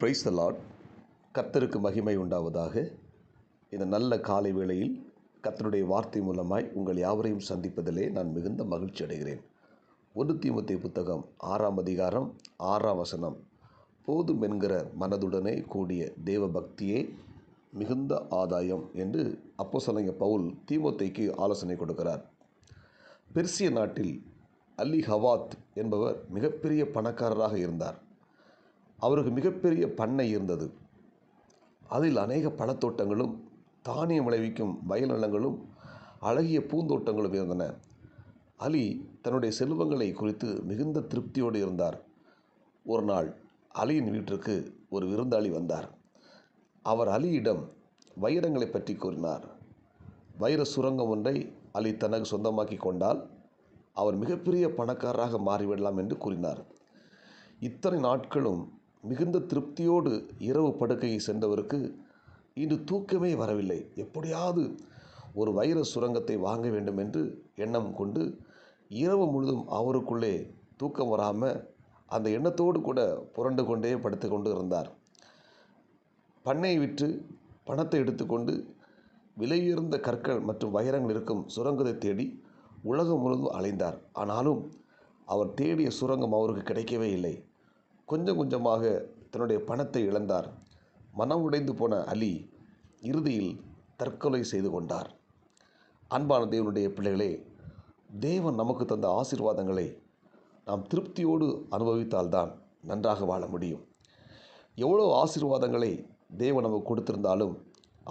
Praise the Lord. கர்த்தருக்கு மகிமை உண்டாவதாக. இந்த நல்ல காலை வேளையில் கர்த்தருடைய வார்த்தை மூலமாய் உங்கள் யாவரையும் சந்திப்பதிலே நான் மிகுந்த மகிழ்ச்சி அடைகிறேன். 1 தீமோத்தேயு புத்தகம் 6ஆம் அதிகாரம் 6ஆம் வசனம், போதும் என்கிற மனதுடனே கூடிய தேவ பக்தியே மிகுந்த ஆதாயம் என்று அப்போஸ்தலனாகிய பவுல் தீமோத்தேயுக்கு ஆலோசனை கொடுக்கிறார். பெர்சிய நாட்டில் அலி ஹவாத் என்பவர் மிகப்பெரிய பணக்காரராக இருந்தார். அவருக்கு மிகப்பெரிய பண்ணை இருந்தது. அதில் அநேக பழத்தோட்டங்களும் தானியம் விளைவிக்கும் வயல் நிலங்களும் அழகிய பூந்தோட்டங்களும் இருந்தன. அலி தன்னுடைய செல்வங்களை குறித்து மிகுந்த திருப்தியோடு இருந்தார். ஒரு நாள் அலியின் வீட்டிற்கு ஒரு விருந்தாளி வந்தார். அவர் அலியிடம் வைரங்களை பற்றி கூறினார். வைர சுரங்கம் ஒன்றை அலி தனக்கு சொந்தமாக்கி கொண்டால் அவர் மிகப்பெரிய பணக்காரராக மாறிவிடலாம் என்று கூறினார். இத்தனை நாட்களும் மிகுந்த திருப்தியோடு இரவு படுக்கையை சென்றவருக்கு இன்று தூக்கமே வரவில்லை. எப்படியாவது ஒரு வைர சுரங்கத்தை வாங்க வேண்டும் என்று எண்ணம் கொண்டு இரவு முழுதும் அவருக்குள்ளே தூக்கம் வராமல் அந்த எண்ணத்தோடு கூட புரண்டு கொண்டே படுத்து கொண்டு இருந்தார். பண்ணையை விற்று பணத்தை எடுத்துக்கொண்டு விலையுயர்ந்த கற்கள் மற்றும் வைரங்கள் இருக்கும் சுரங்கத்தை தேடி உலகம் முழுவதும் அலைந்தார். ஆனாலும் அவர் தேடிய சுரங்கம் அவருக்கு கிடைக்கவே இல்லை. கொஞ்சம் கொஞ்சமாக தன்னுடைய பணத்தை இழந்தார். மனம் உடைந்து போன அலி இறுதியில் தற்கொலை செய்து கொண்டார். அன்பான தேவனுடைய பிள்ளைகளே, தேவன் நமக்கு தந்த ஆசீர்வாதங்களை நாம் திருப்தியோடு அனுபவித்தால்தான் நன்றாக வாழ முடியும். எவ்வளோ ஆசீர்வாதங்களை தேவன் நமக்கு கொடுத்திருந்தாலும்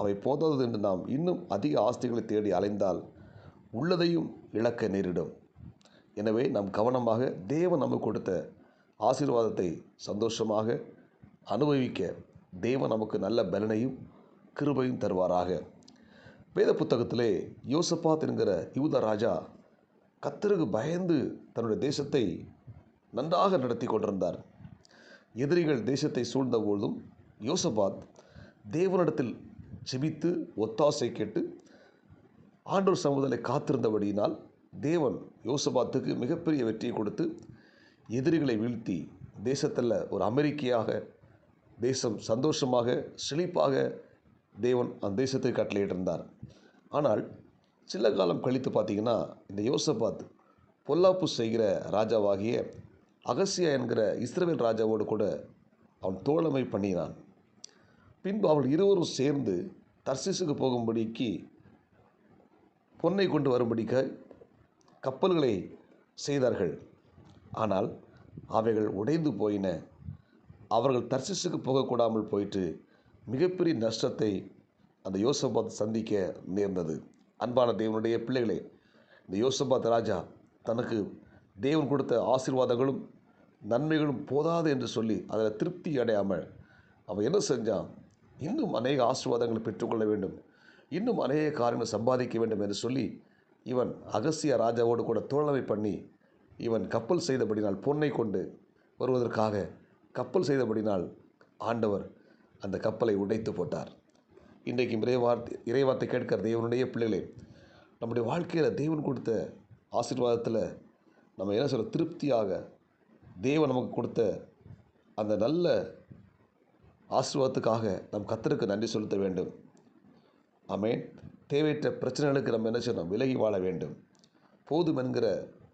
அவை போதாது என்று நாம் இன்னும் அதிக ஆஸ்திகளை தேடி அலைந்தால் உள்ளதையும் இழக்க நேரிடும். எனவே நாம் கவனமாக தேவன் நமக்கு கொடுத்த ஆசீர்வாதத்தை சந்தோஷமாக அனுபவிக்க தேவன் நமக்கு நல்ல பலனையும் கிருபையும் தருவாராக. வேத புத்தகத்திலே யோசபாத் என்கிற யூத ராஜா கர்த்தருக்கு பயந்து தன்னுடைய தேசத்தை நன்றாக நடத்தி கொண்டிருந்தார். எதிரிகள் தேசத்தை சூழ்ந்த பொழுதும் யோசபாத் தேவனிடத்தில் செபித்து ஒத்தாசை கேட்டு ஆண்டவர் சமூகத்திலே காத்திருந்தபடியினால் தேவன் யோசபாத்துக்கு மிகப்பெரிய வெற்றியை கொடுத்து எதிரிகளை வீழ்த்தி தேசத்தில் ஒரு அமெரிக்கையாக தேசம் சந்தோஷமாக செழிப்பாக தேவன் அந்த தேசத்தை கட்டளையிட்டிருந்தார். ஆனால் சில காலம் கழித்து பார்த்திங்கன்னா இந்த யோசபாத் பொல்லாப்பு செய்கிற ராஜாவாகிய அகசியா என்கிற இஸ்ரவேல் ராஜாவோடு கூட அவன் தோழமை பண்ணினான். பின்பு அவள் இருவரும் சேர்ந்து தர்சீசுக்கு போகும்படிக்கு பொன்னை கொண்டு வரும்படிக்கு கப்பல்களை செய்தார்கள். ஆனால் அவைகள் உடைந்து போயின. அவர்கள் தர்சீசுக்கு போகக்கூடாமல் போயிட்டு மிகப்பெரிய நஷ்டத்தை அந்த யோசபாத் சந்திக்க நேர்ந்தது. அன்பான தேவனுடைய பிள்ளைகளே, இந்த யோசபாத் ராஜா தனக்கு தேவன் கொடுத்த ஆசீர்வாதங்களும் நன்மைகளும் போதாது என்று சொல்லி அதில் திருப்தி அடையாமல் அவன் என்ன செஞ்சான்? இன்னும் அநேக ஆசீர்வாதங்களை பெற்றுக்கொள்ள வேண்டும், இன்னும் அநேக காரியங்களை சம்பாதிக்க வேண்டும் என்று சொல்லி இவன் அகசியா ராஜாவோடு கூட தோழமை பண்ணி இவன் கப்பல் செய்தபடினால் பொன்னை கொண்டு வருவதற்காக கப்பல் செய்தபடினால் ஆண்டவர் அந்த கப்பலை உடைத்து போட்டார். இன்றைக்கு இறைவார்த்தை கேட்கிற தேவனுடைய பிள்ளைகளே, நம்முடைய வாழ்க்கையில் தேவன் கொடுத்த ஆசீர்வாதத்தில் நம்ம என்ன சொல்ல திருப்தியாக தேவன் நமக்கு கொடுத்த அந்த நல்ல ஆசீர்வாதத்துக்காக நம் கர்த்தருக்கு நன்றி செலுத்த வேண்டும். ஆமென். தேவையற்ற பிரச்சனைகளுக்கு நம்ம என்ன செய்யணும்? விலகி வாழ வேண்டும். போதும் என்கிற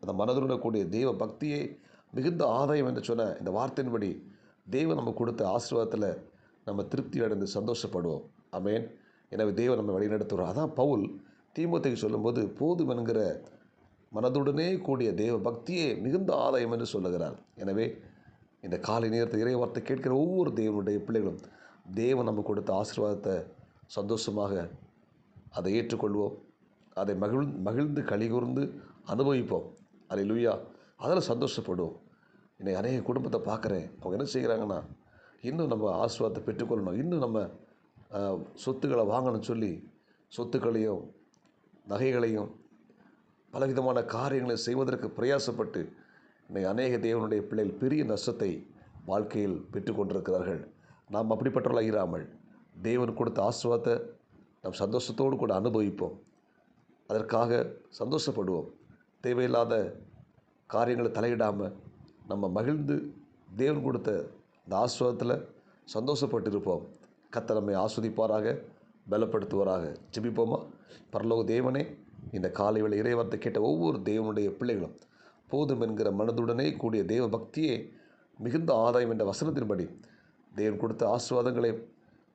அந்த மனதுடன் கூடிய தெய்வ பக்தியே மிகுந்த ஆதாயம் என்று சொன்ன இந்த வார்த்தையின்படி தேவன் நமக்கு கொடுத்த ஆசீர்வாதத்தில் நம்ம திருப்தி அடைந்து சந்தோஷப்படுவோம். ஆமென். எனவே தேவன் நம்ம வழிநடத்துகிறோம். அதான் பவுல் தீமோத்தேயுக்கு சொல்லும்போது போதும் என்கிற மனதுடனே கூடிய தேவ பக்தியே மிகுந்த ஆதாயம் என்று சொல்லுகிறார். எனவே இந்த காலை நேரத்தில் இறை வார்த்தை கேட்கிற ஒவ்வொரு தேவனுடைய பிள்ளைகளும் தேவன் நமக்கு கொடுத்த ஆசீர்வாதத்தை சந்தோஷமாக அதை ஏற்றுக்கொள்வோம். அதை மகிழ்ந்து கலிகூர்ந்து அனுபவிப்போம். அல்லேலூயா. அதில் சந்தோஷப்படுவோம். இன்னைக்கு அநேக குடும்பத்தை பார்க்குறேன். அவங்க என்ன செய்கிறாங்கன்னா, இன்னும் நம்ம ஆசீர்வாதத்தை பெற்றுக்கொள்ளணும், இன்னும் நம்ம சொத்துக்களை வாங்கணும்னு சொல்லி சொத்துக்களையும் நகைகளையும் பலவிதமான காரியங்களை செய்வதற்கு பிரயாசப்பட்டு இன்னைக்கு அநேக தேவனுடைய பிள்ளைகள் பெரிய நஷ்டத்தை வாழ்க்கையில் பெற்றுக்கொண்டிருக்கிறார்கள். நாம் அப்படிப்பட்டவர்களாக இராமல் தேவன் கொடுத்த ஆசீர்வாதத்தை நாம் சந்தோஷத்தோடு கூட அனுபவிப்போம். அதற்காக சந்தோஷப்படுவோம். தேவையில்லாத காரியங்களை தலையிடாமல் நம்ம மகிழ்ந்து தேவன் கொடுத்த இந்த ஆசீர்வாதத்தில் சந்தோஷப்பட்டு இருப்போம். கர்த்தர் நம்மை ஆஸ்வதிப்பாராக, பலப்படுத்துவாராக. ஜெபிப்போமா? பரலோக தேவனே, இந்த காலை வேளை இறைவார்த்தை கேட்ட ஒவ்வொரு தேவனுடைய பிள்ளைகளும் போதும் என்கிற மனதுடனே கூடிய தேவ பக்தியே மிகுந்த ஆதாயம் என்ற வசனத்தின்படி தேவன் கொடுத்த ஆசீர்வாதங்களை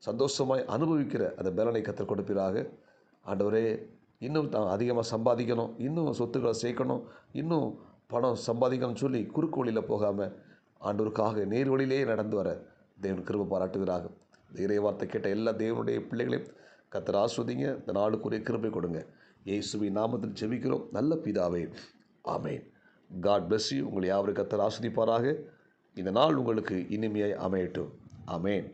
சந்தோஷமாய் அனுபவிக்கிற அந்த பலனை கர்த்தர் கொடுப்பீராக. ஆண்டவரே, இன்னும் தான் அதிகமாக சம்பாதிக்கணும், இன்னும் சொத்துக்களை சேர்க்கணும், இன்னும் பணம் சம்பாதிக்கணும்னு சொல்லி குறுக்கு வழியில் போகாமல் ஆண்டவருக்காக நேர் வழியிலே நடந்து வர தேவன் கிருபை பாராட்டுகிறாக. இந்த இறைவார்த்தை கேட்ட எல்லா தேவனுடைய பிள்ளைகளையும் கர்த்தர் ஆஸ்வதிங்க. இந்த நாளுக்குரிய கிருபை கொடுங்க. இயேசுவின் நாமத்தில் ஜெபிக்கிறோம் நல்ல பிதாவே, ஆமேன். God bless you. உங்களை யாவரும் கர்த்தர் ஆஸ்வதிப்பாராக. இந்த நாள் உங்களுக்கு இனிமையாய் அமையட்டும். ஆமேன்.